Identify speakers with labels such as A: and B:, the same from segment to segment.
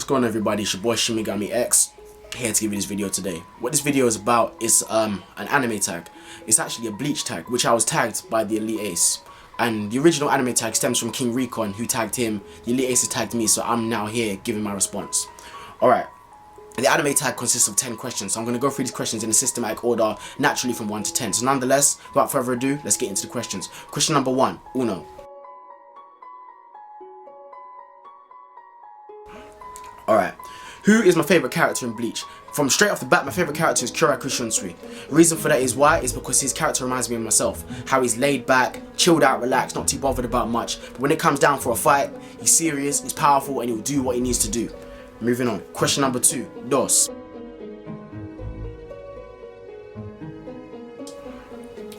A: going on, everybody? It's your boy TheEliteAce here to give you this video today. What this video is about is an anime tag. It's actually a Bleach tag, which I was tagged by TheEliteAce. And the original anime tag stems from King Recon, who tagged him. TheEliteAce has tagged me, so I'm now here giving my response. Alright, the anime tag consists of 10 questions, so I'm going to go through these questions in a systematic order, naturally from 1 to 10. So nonetheless, without further ado, let's get into the questions. Question number 1, Uno. Alright, who is my favourite character in Bleach? From straight off the bat, my favourite character is Kyoraku Shunsui. The reason for that is why? Is because his character reminds me of myself. How he's laid back, chilled out, relaxed, not too bothered about much. But when it comes down for a fight, he's serious, he's powerful, and he'll do what he needs to do. Moving on. Question number 2, Dos.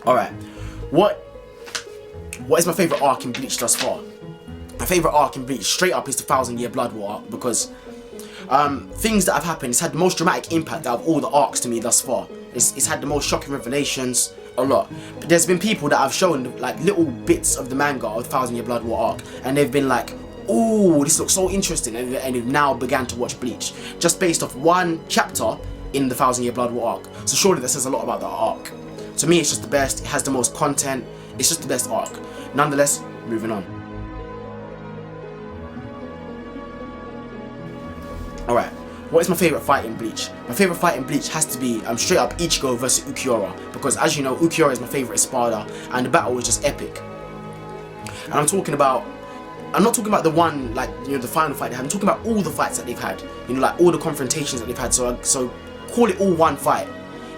A: Alright, what is my favourite arc in Bleach thus far? My favourite arc in Bleach straight up is the 1000-Year Blood War arc, because things that have happened, it's had the most dramatic impact out of all the arcs to me thus far. It's had the most shocking revelations, a lot. But there's been people that have shown like little bits of the manga of the 1000-Year Blood War arc, and they've been like, oh, this looks so interesting, and they've now began to watch Bleach just based off one chapter in the 1000-Year Blood War arc. So surely that says a lot about that arc. To me, it's just the best. It has the most content. It's just the best arc. Nonetheless, moving on. Alright, what is my favourite fight in Bleach? My favourite fight in Bleach has to be straight up Ichigo versus Ulquiorra, because as you know, Ulquiorra is my favourite Espada, and the battle was just epic. And I'm not talking about the one, like, you know, the final fight they had. I'm talking about all the fights that they've had, you know, like all the confrontations that they've had. So call it all one fight.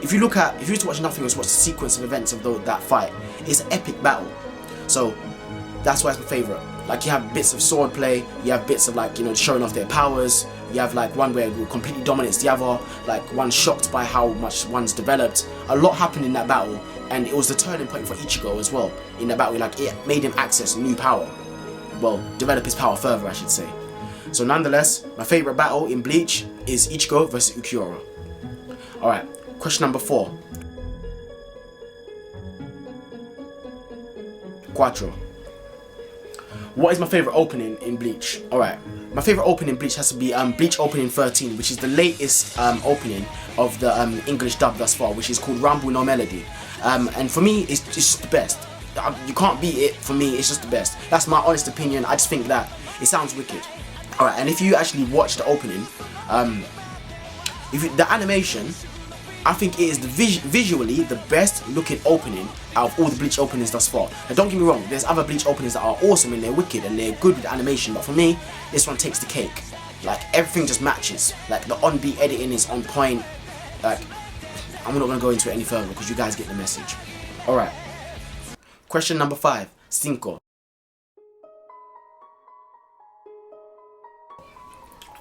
A: If you were to watch nothing else, watch the sequence of events of that fight, it's an epic battle. So that's why it's my favourite. Like, you have bits of swordplay, you have bits of, like, you know, showing off their powers, you have like one where it completely dominates the other, like one shocked by how much one's developed. A lot happened in that battle, and it was the turning point for Ichigo as well. In that battle, like, it made him access new power. Well, develop his power further, I should say. So nonetheless, my favourite battle in Bleach is Ichigo versus Ulquiorra. Alright, question number 4. Quattro. What is my favourite opening in Bleach? Alright, my favourite opening in Bleach has to be Bleach opening 13, which is the latest opening of the English dub thus far, which is called Rumble No Melody. And for me, it's just the best. You can't beat it. For me, it's just the best. That's my honest opinion. I just think that it sounds wicked. Alright, and if you actually watch the opening, the animation, I think it is visually the best looking opening out of all the Bleach openings thus far. Now don't get me wrong, there's other Bleach openings that are awesome and they're wicked and they're good with the animation, but for me, this one takes the cake. Like, everything just matches. Like, the on-beat editing is on point. Like, I'm not going to go into it any further because you guys get the message. Alright. Question number 5. Cinco.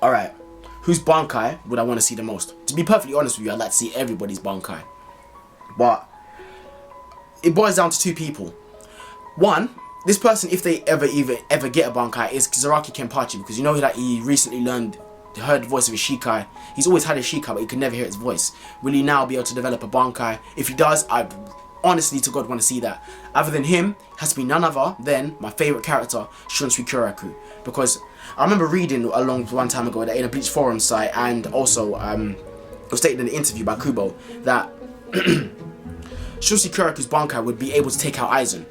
A: Alright. Whose Bankai would I want to see the most? To be perfectly honest with you, I'd like to see everybody's Bankai. But it boils down to 2 people. One, this person, if they ever get a Bankai, is Zaraki Kenpachi, because you know that he recently heard the voice of his Shikai. He's always had his Shikai, but he could never hear its voice. Will he now be able to develop a Bankai? If he does, I honestly to God want to see that. Other than him, it has to be none other than my favourite character, Shunsui Kyoraku. Because I remember reading one time ago in a Bleach forum site, and also it was stated in an interview by Kubo that Shunsui Kyoraku's Bankai would be able to take out Aizen.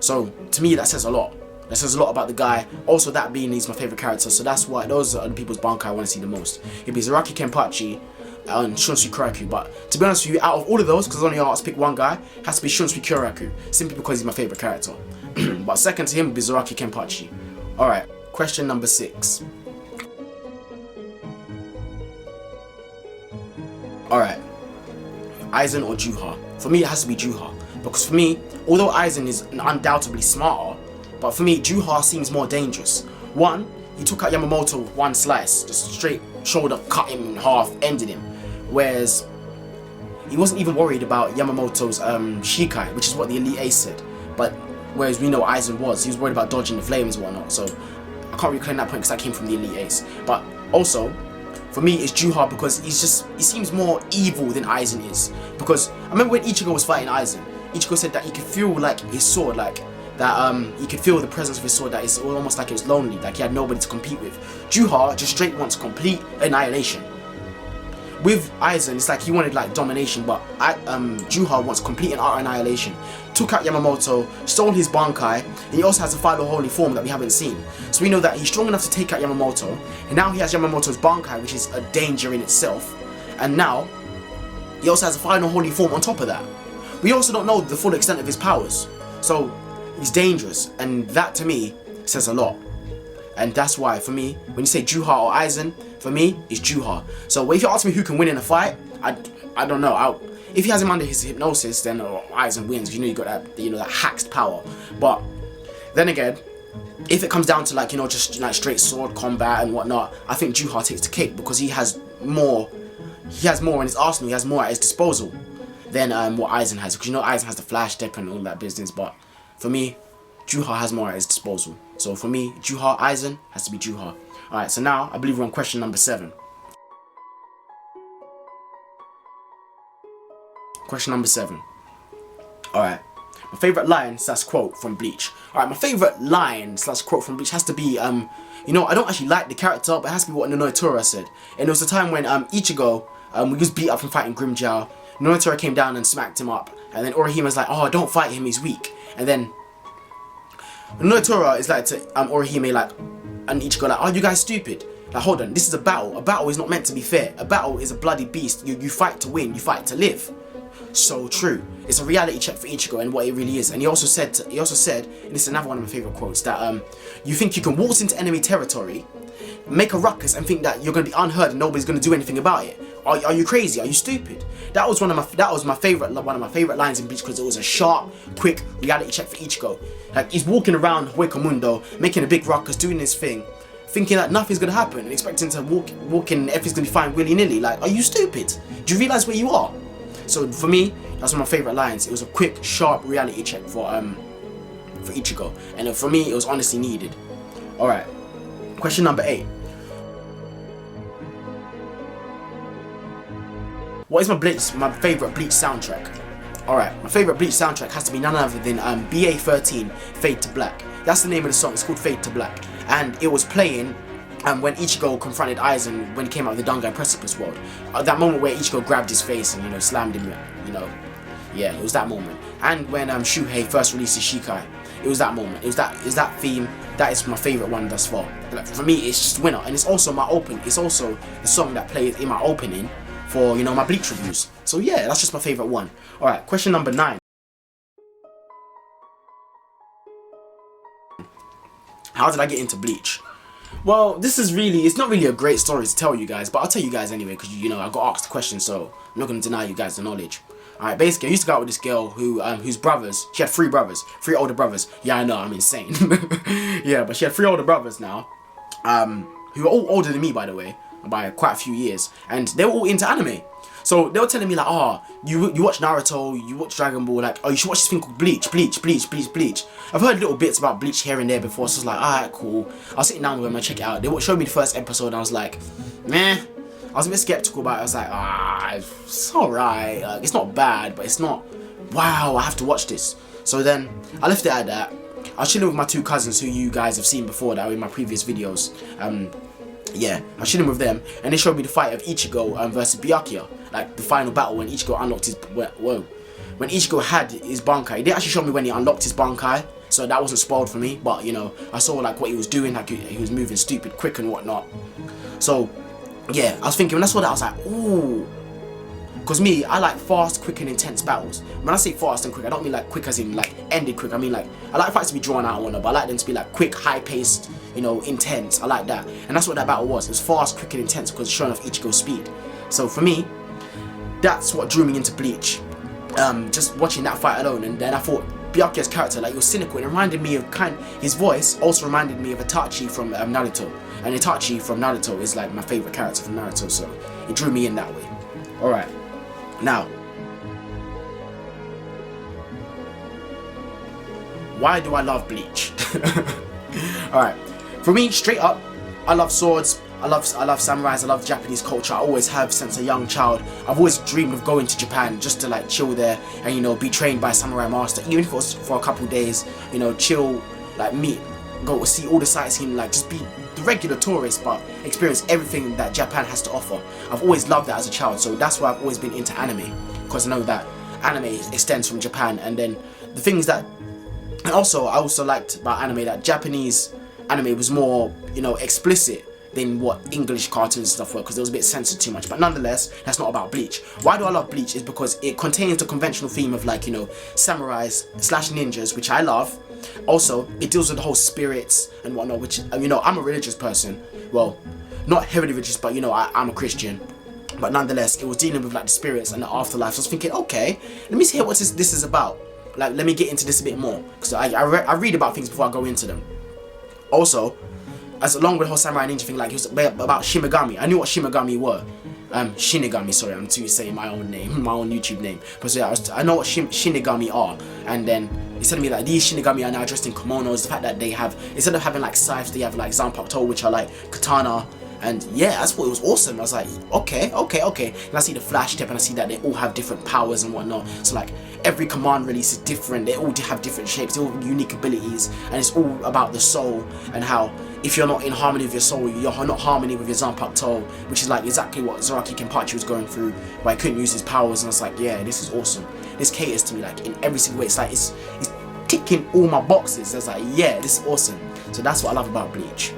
A: So to me, that says a lot. That says a lot about the guy. Also, that being he's my favourite character, so that's why those are the people's Bankai I want to see the most. It'd be Zaraki Kenpachi and Shunsui Kyoraku, but to be honest with you, out of all of those, because I only asked to pick one guy, it has to be Shunsui Kyoraku, simply because he's my favourite character. But second to him would be Zaraki Kenpachi. Alright, question number 6. Alright, Aizen or Juha? For me, it has to be Juha, because for me, although Aizen is undoubtedly smarter, but for me, Juha seems more dangerous. One, he took out Yamamoto with one slice, just straight shoulder, cut him in half, ended him. Whereas he wasn't even worried about Yamamoto's Shikai, which is what the TheEliteAce said. But whereas we know Aizen was, he was worried about dodging the flames and whatnot. So I can't reclaim that point because that came from the TheEliteAce. But also, for me, it's Juha because he seems more evil than Aizen is. Because I remember when Ichigo was fighting Aizen, Ichigo said that he could feel like his sword, like that you could feel the presence of his sword, that it's almost like it was lonely, like he had nobody to compete with. Juha just straight wants complete annihilation. With Aizen, it's like he wanted like domination, but Juha wants complete and utter annihilation. Took out Yamamoto, stole his Bankai, and he also has a final holy form that we haven't seen. So we know that he's strong enough to take out Yamamoto, and now he has Yamamoto's Bankai, which is a danger in itself. And now, he also has a final holy form on top of that. We also don't know the full extent of his powers. So, he's dangerous, and that to me says a lot. And that's why, for me, when you say Juha or Aizen, for me, it's Juha. So if you ask me who can win in a fight, I don't know. If he has him under his hypnosis, then Aizen wins. You know, you got that, that hacked power. But then again, if it comes down to like, just like straight sword combat and whatnot, I think Juha takes the cake because he has more. He has more in his arsenal. He has more at his disposal than what Aizen has. Because Aizen has the flash dip and all that business. But for me, Juha has more at his disposal. So for me, Juha, Aizen has to be Juha. Alright, so now I believe we're on question number 7. Question number 7. Alright. My favourite line / quote from Bleach. Alright, my favourite line / quote from Bleach has to be, I don't actually like the character, but it has to be what Nonotora said. And it was the time when Ichigo was beat up from fighting Grimmjow. Nonotora came down and smacked him up. And then Orohima's like, oh, don't fight him, he's weak. And then Nonotora is like to Orihime like, and Ichigo like, oh, you guys stupid. Like, hold on, this is a battle. A battle is not meant to be fair. A battle is a bloody beast. You fight to win, you fight to live. So true. It's a reality check for Ichigo and what it really is. And he also said, and this is another one of my favourite quotes, that you think you can waltz into enemy territory, make a ruckus and think that you're going to be unheard and nobody's going to do anything about it. Are you crazy? Are you stupid? That was one of my favourite lines in Bleach, because it was a sharp, quick reality check for Ichigo. Like, he's walking around Huecomundo, making a big ruckus, doing his thing, thinking that nothing's gonna happen, and expecting to walk in, everything's gonna be fine willy-nilly. Like, are you stupid? Do you realise where you are? So for me, that's one of my favourite lines. It was a quick, sharp reality check for Ichigo, and for me, it was honestly needed. All right, question number 8. What is my favourite Bleach soundtrack? Alright, my favourite Bleach soundtrack has to be none other than BA13, Fade to Black. That's the name of the song, it's called Fade to Black. And it was playing when Ichigo confronted Aizen when he came out of the Dangai Precipice world. That moment where Ichigo grabbed his face and, slammed him, yeah, it was that moment. And when Shuhei first released his Shikai, it was that moment. It was that theme. That is my favourite one thus far. Like, for me, it's just winner. And it's also it's also the song that plays in my opening for, my Bleach reviews. So yeah, that's just my favourite one. Alright, question number 9. How did I get into Bleach? Well, it's not really a great story to tell you guys, but I'll tell you guys anyway, because, I got asked the question, so I'm not going to deny you guys the knowledge. Alright, basically, I used to go out with this girl whose brothers, she had 3 brothers, 3 older brothers. Yeah, I know, I'm insane. Yeah, but she had 3 older brothers now, who were all older than me, by the way, by quite a few years, and they were all into anime. So they were telling me like, oh, you watch Naruto, you watch Dragon Ball, like, oh, you should watch this thing called Bleach. I've heard little bits about Bleach here and there before, so I was like, alright, cool. I was sitting down with them and check it out. They showed me the first episode and I was like, meh. I was a bit skeptical about it. I was like, it's alright. Like, it's not bad, but it's not, wow, I have to watch this. So then I left it at that. I was chilling with my 2 cousins who you guys have seen before that were in my previous videos. Yeah, I was chilling with them, and they showed me the fight of Ichigo versus Byakuya, like the final battle when Ichigo unlocked his when Ichigo had his Bankai. They actually showed me when he unlocked his Bankai, so that wasn't spoiled for me. But I saw like what he was doing, like he was moving stupid quick and whatnot. So yeah, I was thinking when I saw that, I was like, ooh. Because me, I like fast, quick and intense battles. When I say fast and quick, I don't mean like quick as in like ended quick. I mean like, I like fights to be drawn out and whatnot, but I like them to be like quick, high paced, intense. I like that. And that's what that battle was. It was fast, quick and intense because it's showing off Ichigo's speed. So for me, that's what drew me into Bleach. Just watching that fight alone. And then I thought Byakuya's character, like, it was cynical. It reminded me of his voice also reminded me of Itachi from Naruto. And Itachi from Naruto is like my favourite character from Naruto, so it drew me in that way. Alright. Now, why do I love Bleach? Alright, for me, straight up, I love swords, I love samurais. I love Japanese culture. I always have since a young child. I've always dreamed of going to Japan just to like chill there and, you know, be trained by a samurai master, even if it was for a couple of days. You know, chill, like meet, go see all the sightseeing, like just be the regular tourist, but experience everything that Japan has to offer. I've always loved that as a child, so that's why I've always been into anime, because I know that anime extends from Japan. And then the things that, and also I also liked about anime that Japanese anime was more, you know, explicit than what English cartoons and stuff were, because it was a bit censored too much. But nonetheless, that's not about Bleach. Why do I love Bleach is because it contains the conventional theme of, like, you know, samurais / ninjas, which I love. Also, it deals with the whole spirits and whatnot, which, you know, I'm a religious person. Well, not heavily religious, but, you know, I'm a Christian. But nonetheless, it was dealing with like the spirits and the afterlife. So I was thinking, okay, let me see what this is about. Like, let me get into this a bit more, because I read about things before I go into them. Also, as along with the whole samurai ninja thing, like, it was about Shinigami. I knew what Shinigami were. Shinigami, sorry, I'm too saying my own name, my own YouTube name. But so yeah, I know what Shinigami are. And then he said to me that these Shinigami are now dressed in kimonos. The fact that they have, instead of having like scythes, they have like zanpakuto, which are like katana. And yeah, that's what, it was awesome. I was like, okay. And I see the flash tip, and I see that they all have different powers and whatnot. So like, every command release is different. They all have different shapes, they all have unique abilities, and it's all about the soul and how if you're not in harmony with your soul, you're not harmony with your zanpakuto, which is like exactly what Zaraki Kenpachi was going through, where he couldn't use his powers. And I was like, yeah, this is awesome. This caters to me like in every single way. It's like it's ticking all my boxes. I was like, yeah, this is awesome. So that's what I love about Bleach.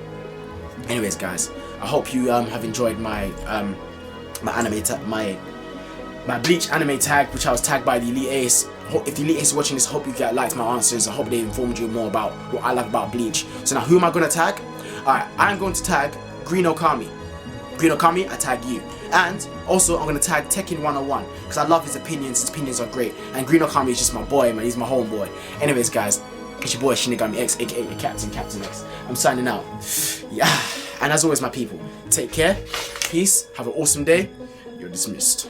A: Anyways, guys, I hope you have enjoyed my my Bleach anime tag, which I was tagged by TheEliteAce. If TheEliteAce is watching this, I hope you liked my answers. I hope they informed you more about what I love about Bleach. So now, who am I going to tag? Alright, I'm going to tag Green Ookami. Green Ookami, I tag you. And also, I'm going to tag Tekking 101, because I love his opinions. His opinions are great. And Green Ookami is just my boy, man. He's my homeboy. Anyways, guys, it's your boy Shinigami X, aka Captain X. I'm signing out. Yeah. And as always, my people, take care, peace, have an awesome day. You're dismissed.